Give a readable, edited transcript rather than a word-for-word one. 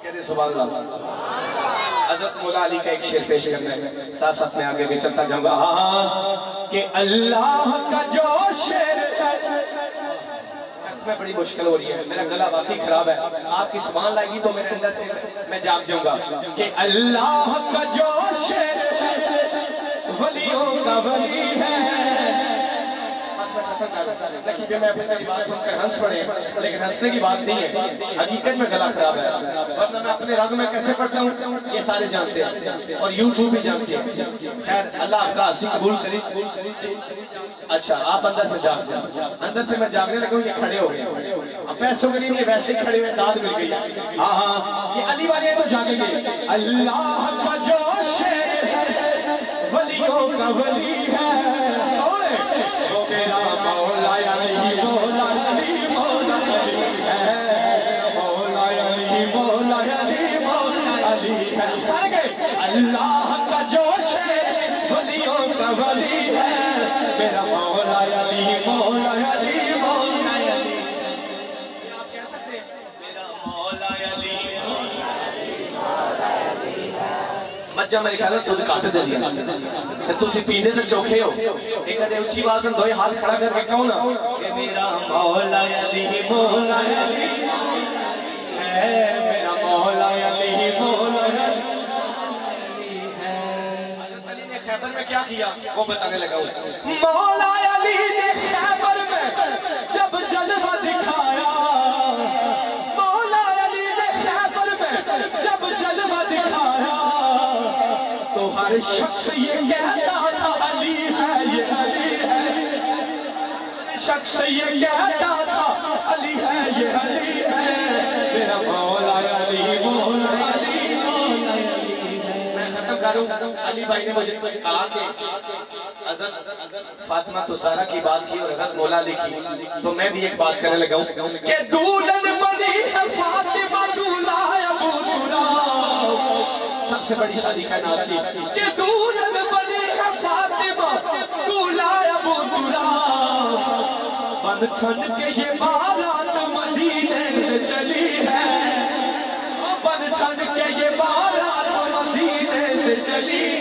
کہتے سبحان اللہ۔ حضرت مولا علی کا ایک شعر پیش کرنا ہے، ساتھ ساتھ میں آگے بھی چلتا جاؤں گا کہ اللہ کا جو شعر ہے، اس میں بڑی مشکل ہو رہی ہے، میرا گلا واقعی خراب ہے، آپ کی سبحان لائے گی تو میرے اندر سے میں جاگ جاؤں گا کہ اللہ کا جو شعر ہے ولیوں کا ولی ہے۔ لیکن میں اپنی بات سن کر ہنس پڑے، لیکن ہنسنے کی بات نہیں ہے، حقیقت میں گلا خراب ہے، ورنہ میں اپنے رنگ میں کیسے پڑھتا ہوں یہ سارے جانتے ہیں اور یوٹیوب بھی جانتے ہیں۔ خیر اللہ آپ کا حسین قبول کرے۔ اچھا آپ اندر سے جاگ جائیں، اندر سے میں جاگنے لگا ہوں، یہ کھڑے ہو گئے، اب پیسوں کے لیے یہ ویسے ہی کھڑے ہوئے، داد مل گئی، یہ علی والے تو جاگیں گے۔ اللہ کا جو شعر ہے ولیوں کا ولی ہے، وہ میرا مولا علی، مولا علی، مولا علی ہے، مولا علی، مولا علی، مولا علی ہے۔ سارے گئے اللہ کا جو شعر ولیوں کا ولی ہے، میرا مولا علی، مولا علی، مولا علی۔ یہ آپ کہہ سکتے ہیں میرا مولا علی، مولا علی ہے۔ مجھا میرے خیال ہے دودھ کاٹ دے دیا تو اسی پینے تے چوکھے ہو، ایک کڑے اچھی آواز میں دوئے ہاتھ کھڑا کر کے کہو نا کہ میرا مولا علی، مولا علی ہے، میرا مولا علی، مولا علی ہے۔ حضرت علی نے خیبر میں کیا کیا وہ بتانے لگا ہوں۔ مولا علی نے خیبر میں جب جلوہ دکھایا، مولا علی نے خیبر میں جب جلوہ دکھایا تو ہر شخص یہ کہتا تھا علی ہے، یہ علی ہے، ہر شخص یہ کہتا تھا علی ہے، یہ علی ہے، میرا مولا علی، مولا علی، مولا علی ہے۔ میں ختم کروں، علی بھائی نے مجھے کہا کہ حضرت فاطمہ تو زہرا کی بات کی اور حضرت مولا علی کی، تو میں بھی ایک بات کرنے لگا ہوں کہ دولن بنی ہے فاطمہ دولہ ابو تراب، سب سے بڑی شادی کا نام کہ دولن بنی ہے فاطمہ دولہ ابو تراب، بن ٹھن کے یہ بارات مدینے سے چلی ہے، بن ٹھن کے یہ بارات مدینے سے چلی